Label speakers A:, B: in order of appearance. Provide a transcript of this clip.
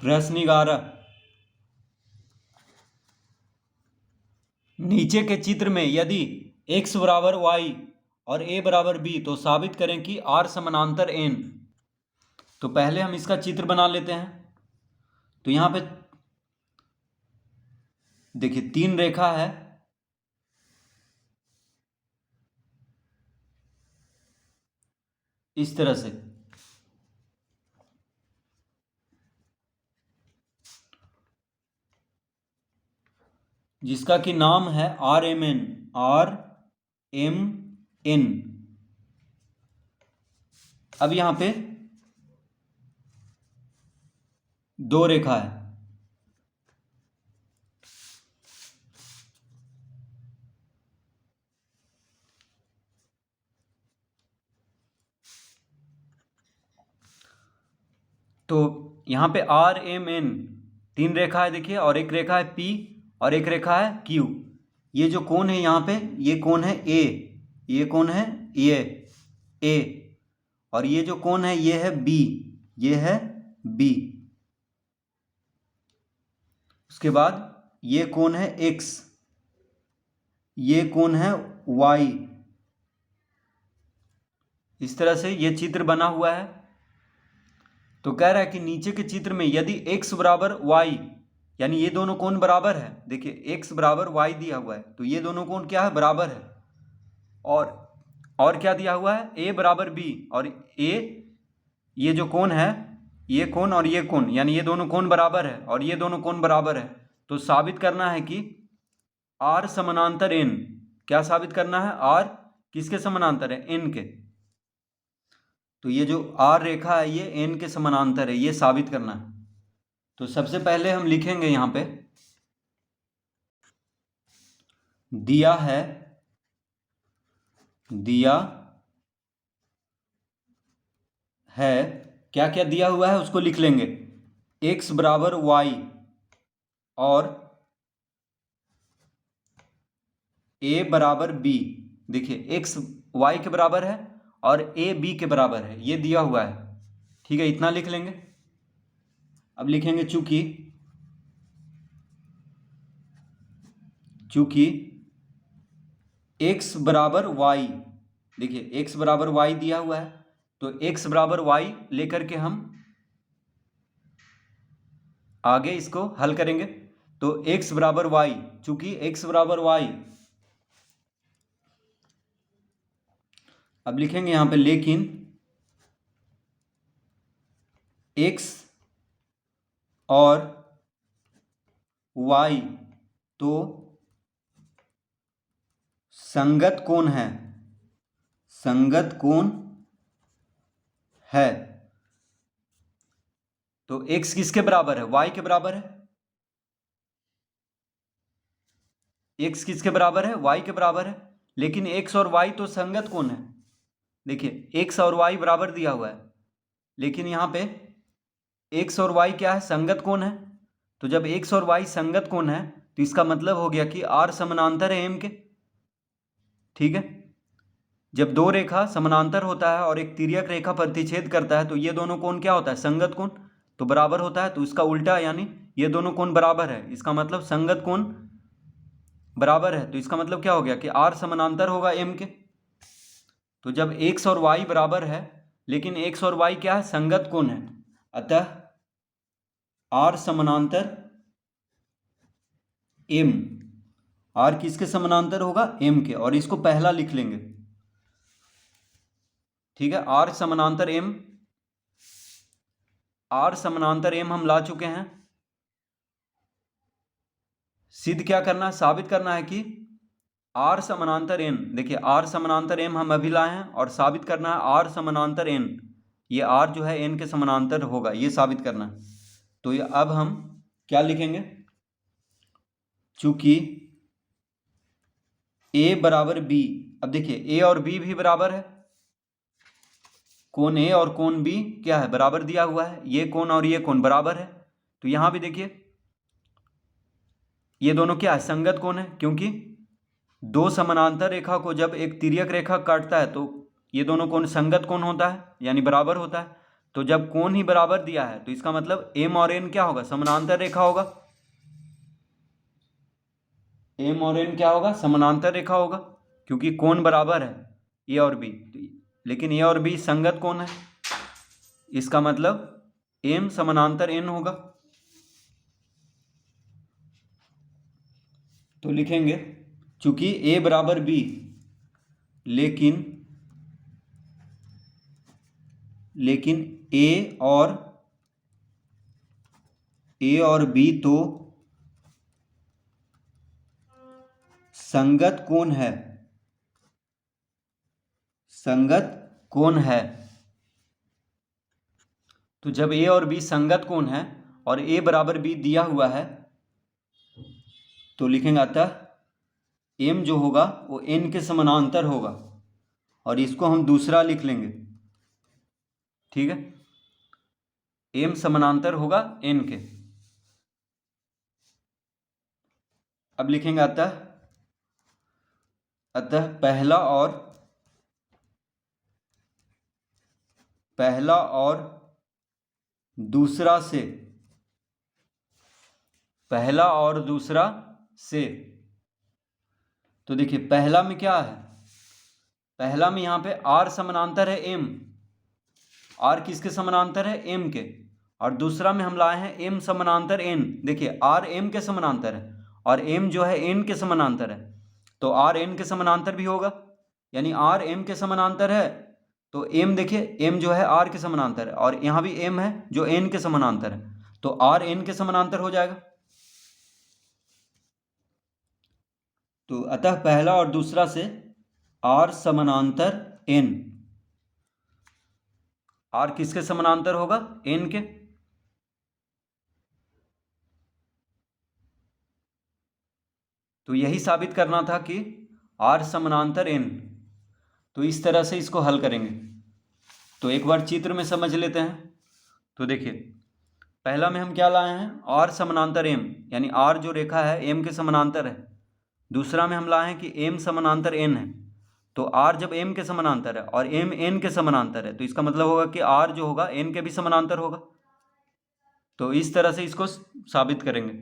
A: प्रश्न 11, नीचे के चित्र में यदि x बराबर y और a बराबर b तो साबित करें कि r समानांतर n। तो पहले हम इसका चित्र बना लेते हैं। तो यहाँ पे देखिए 3 रेखा है, इस तरह से, जिसका कि नाम है RMN। RMN। अब यहां पे 2 रेखा है, तो यहां पे RMN 3 रेखा है देखिए, और एक रेखा है P और एक रेखा है Q। ये जो कोण है यहाँ पे, ये कोण है A, ये कोण है ये A, और ये जो कोण है ये है B, ये है B। उसके बाद ये कोण है X, ये कोण है Y। इस तरह से ये चित्र बना हुआ है। तो कह रहा है कि नीचे के चित्र में यदि x बराबर y, यानी ये दोनों कोण बराबर है, देखिए x बराबर y दिया हुआ है, तो ये दोनों कोण क्या है, बराबर है। और क्या दिया हुआ है, a बराबर b, और a, ये जो कोण है, ये कोण और ये कोण, यानी ये दोनों कोण बराबर है और ये दोनों कोण बराबर है। तो साबित करना है कि r समानांतर n। क्या साबित करना है, r किसके समानांतर है, n के। तो ये जो R रेखा है ये n के समानांतर है, ये साबित करना है। तो सबसे पहले हम लिखेंगे यहां पे, दिया है क्या क्या दिया हुआ है उसको लिख लेंगे। x बराबर y और a बराबर b। देखिए x y के बराबर है और a b के बराबर है, ये दिया हुआ है। ठीक है, इतना लिख लेंगे। अब लिखेंगे चूंकि x बराबर y, देखिए x बराबर y दिया हुआ है, तो x बराबर y लेकर के हम आगे इसको हल करेंगे। तो x बराबर y, चूंकि x बराबर y, अब लिखेंगे यहां पे लेकिन x और y तो संगत कोण है, संगत कोण है। तो x किसके बराबर है, y के बराबर है। x किसके बराबर है, y के बराबर है। लेकिन x और y तो संगत कोण है। देखिए x और y बराबर दिया हुआ है, लेकिन यहाँ पे x और y क्या है, संगत कोण है। तो जब x और y संगत कोण है तो इसका मतलब हो गया कि r समानांतर है m के। ठीक है, जब दो रेखा समानांतर होता है और एक तिर्यक रेखा प्रतिच्छेद करता है तो ये दोनों कोण क्या होता है, संगत कोण, तो बराबर होता है। तो इसका उल्टा, यानी ये दोनों कोण बराबर है, इसका मतलब संगत कोण बराबर है। तो इसका मतलब क्या हो गया कि r समानांतर होगा m के। तो जब x और y बराबर है लेकिन x और y क्या है, संगत कोण है, अतः r समानांतर m, r किसके समानांतर होगा, m के। और इसको पहला लिख लेंगे। ठीक है, r समानांतर m, r समानांतर m हम ला चुके हैं। सिद्ध क्या करना है, साबित करना है कि r समानांतर n, देखिए r समानांतर m हम अभी लाए हैं, और साबित करना है r समानांतर n, ये r जो है n के समानांतर होगा, ये साबित करना है। तो ये अब हम क्या लिखेंगे, चूंकि a बराबर b, अब देखिए a और b भी बराबर है, कोण a और कोण b क्या है, बराबर दिया हुआ है, ये कोण और ये कोण बराबर है। तो यहां भी देखिए ये दोनों क्या है, संगत कोण है, क्योंकि दो समानांतर रेखा को जब एक तिर्यक रेखा काटता है तो ये दोनों कोण संगत कोण होता है, यानी बराबर होता है। तो जब कोण ही बराबर दिया है तो इसका मतलब m और n क्या होगा, समानांतर रेखा होगा। m और n क्या होगा, समानांतर रेखा होगा, क्योंकि कोण बराबर है a और b। लेकिन a और b संगत कोण है, इसका मतलब m समानांतर n होगा। तो लिखेंगे चूंकि a बराबर b, लेकिन a और b तो संगत कोण है, संगत कोण है। तो जब a और b संगत कोण है और a बराबर b दिया हुआ है तो लिखेंगे अतः m जो होगा वो n के समानांतर होगा, और इसको हम दूसरा लिख लेंगे, ठीक है। m समानांतर होगा n के। अब लिखेंगे अतः पहला और दूसरा से तो देखिए पहला में क्या है, पहला में यहाँ पे r समानांतर है m, r किसके समानांतर है, m के। और दूसरा में हम लाए हैं m समानांतर n। देखिए r m के समानांतर है और m जो है n के समानांतर है, तो r n के समानांतर भी होगा, यानी r m के समानांतर है तो m, देखिए m जो है r के समानांतर है, और यहाँ भी m है जो n के समानांतर है, तो r n के समानांतर हो जाएगा। तो अतः पहला और दूसरा से r समानांतर n, r किसके समानांतर होगा, n के। तो यही साबित करना था कि r समानांतर n। तो इस तरह से इसको हल करेंगे। तो एक बार चित्र में समझ लेते हैं। तो देखिए पहला में हम क्या लाए हैं, r समानांतर m, यानी r जो रेखा है m के समानांतर है। दूसरा में हम लाए हैं कि m समानांतर n है, तो r जब m के समानांतर है और m n के समानांतर है तो इसका मतलब होगा कि r जो होगा n के भी समानांतर होगा। तो इस तरह से इसको साबित करेंगे।